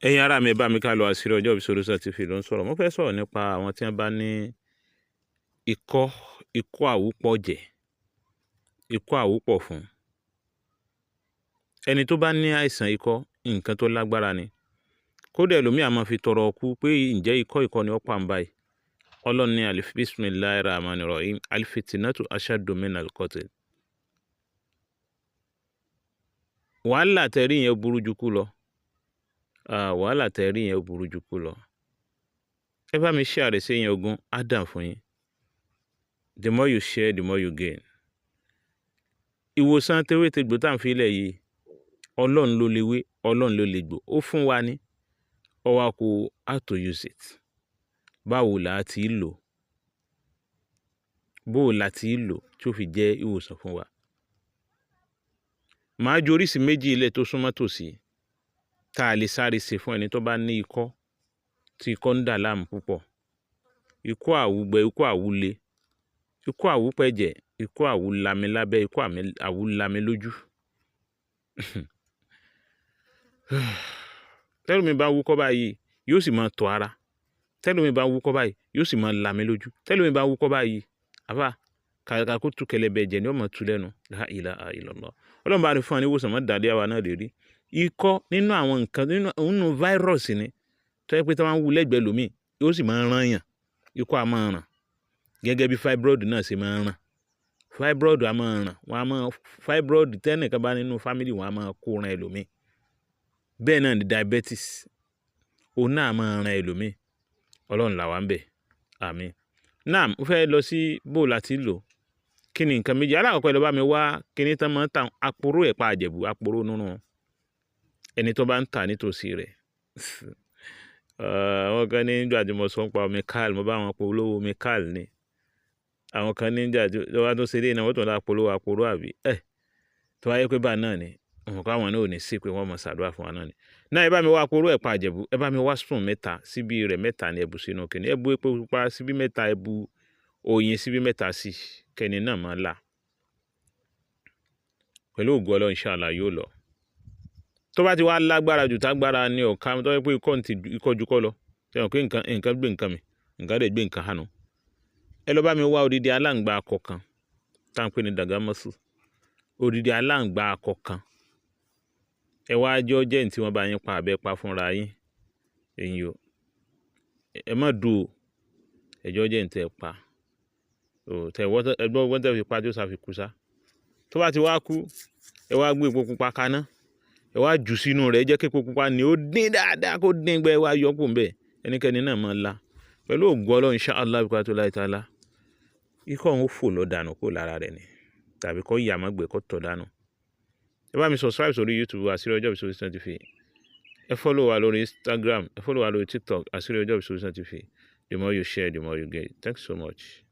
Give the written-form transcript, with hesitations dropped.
ẹ̀yin ará mi bá mi ká lọ Àṣírí Ọjọ́ Ìbí Solution TV ló ń sọ̀rọ̀. Mo fẹ́ sọ̀rọ̀ nípa àwọn tí wọ́n bá ní ikọ́ àwúpọ̀jẹ̀, ikọ́ àwúpọ̀fun. Ẹni tó bá ní àìsàn ikọ́, nǹkan tó lágbára ni. Kódà ẹlòmíì á máa fi tọrọ kú pé ǹjẹ́ ikọ́ ni ó pa ń báyìí. Ọlọ́run ní Bismillahirrahmanirrahim, al-fitnatu ashaddu minal qatl. Wàhálà tẹ́rí yẹn burú jù kú lọ. Wàhálà tẹ́rí yẹn burú jù kú lọ. Ẹ bá mi share sí yẹn ogún, á dàn fún yín. The more you share, the more you gain. Ìwòsàn tewétegbò tá à ń fi ilẹ̀ yìí, Ọlọ́run ló lè wé, Ọlọ́run ló lè gbò. Ó fún wa ní, ó wá kù how to use it. Báwo la ti lò? Bó la ti lò tí ó fi jẹ́ ìwòsàn fún wa? Màá ju oríṣi méjì ilẹ̀ tó súnmọ́ tòsí tá a lè sáré ṣe fún ẹni tó bá ní ikọ́, tí ikọ́ ń dà láàmú púpọ̀. Ikọ́ àwúgbẹ, ikọ́ àwúle, ikọ́ àwúpẹ̀jẹ̀, ikọ́ àwúlami lábẹ́, ikọ́ àwúlami lójú. Tẹ́lómi bá wúkọ́ báyìí, yóò sì máa tọ̀ ara. Tẹ́lómi bá wúkọ́ báyìí, yóò sì máa lami lójú. Tẹ́lómi bá wúkọ́ báyìí, àfà kàkà kó tú kẹlẹ̀bẹ̀ ẹ̀jẹ̀ ni ó máa tú lẹ́nu. La ilaha illallah. Ọlọ́run bá rí fún wa ní ìwòsàn, má dàlẹ́ àwa náà lè rí. Ikọ́ nínú àwọn nǹkan, nínú fáírọ̀sì ni. Tó yẹ pé tí wọ́n wú lẹ́gbẹ̀ẹ́ lómi, yóò sì máa rán yàn. Ikọ́ a máa ràn. Gẹ́gẹ́ bí fibroid náà ṣe máa ràn. Fibroid a máa ràn. Fibroid tẹ́nìkan bá nínú family wọn a máa kó ran ẹlòmíì. Bẹ́ẹ̀ náà ni diabetes. Òun náà máa ran ẹlòmíì. Ọlọ́run là wá ń bẹ̀. Àmín. Náà mo fẹ́ lọ sí bó la ti lò. Kí ni nǹkan méjì? Alákọ̀ọ́kọ́ lọ bá mi wá kíní tán máa ń ta àpòrò ẹ̀pà Àjẹ̀bú, àpòrò nínú ẹni tó bá ń tà nítòsí rẹ̀. Àwọn kan ní nígbà tí mo sọ ń pa omi káàl, mo bá wọn polówó omi káàl ni. Àwọn kan ní nígbà tí wọ́n tó ṣe dé náà wọ́n tó ń dá polówó àpòrò àbí. Tó wáyé pé bá náà ni, àwọn náà ò ní sí pé wọ́n mọ̀ ṣàdúrà fún wa náà ni. Náà ẹ bá mi wá àpòrò ẹ̀pà Àjẹ̀bú, ẹ bá mi wá spoon mẹ́ta, síbí rẹ̀ mẹ́ta ni ẹ bù sínú kíní. Ẹ bù epo pupa síbí mẹ́ta, ẹ bù oyin síbí mẹ́ta sí, kẹ́ni náà máa là. Pẹ̀lú ògo Ọlọ́run inshallah yóò lọ. Tó bá ti wá lágbára jù tágbára ní ọ̀ka, tó yẹ pé ikọ́ ju kọ́ lọ. Ṣé o pé nǹkan gbé nǹkan mi, nǹkan dẹ̀ gbé nǹkan hànú. Ẹ lọ bá mi wá odidi aláǹgbá akọ kan, tá à ń pè ní dàgámọ́sù. Odidi aláǹgbá akọ kan. Ẹ wá jọ́ jẹ́ ní tí wọ́n bá yín pa àbẹ́ pa fúnra yín. Ẹ̀yin o. Ẹ má dùn o. Ẹjọ́ jẹ́ ní tẹ́ pa. Ẹgbọ́n wọ́n tẹ́ fi pa tí ó ṣàfikún sá. Tó bá ti wá kú, ẹ wá gbé epo pupa kaná. Ẹ wá jù sínú rẹ̀, jẹ́ kí epo pupa ni ó dín dáadáa, kó dín gbẹ, wá yọ kó ń bẹ̀. Ẹnikẹ́ni náà máa la. Pẹ̀lú ògo Ọlọ́run inshallah bí tó láì tààlà. Ikọ́ òun fò lọ dànù kó lára rẹ̀ ni. Tàbí kó yà má gbé kó tọ̀ dànù. Ẹ bá mi subscribe sórí YouTube Àṣírí Ọjọ́ Ìbí Solution TV. Ẹ follow wa lórí Instagram. Ẹ follow wa lórí TikTok Àṣírí Ọjọ́ Ìbí Solution TV. The more you share, the more you get. Thanks so much.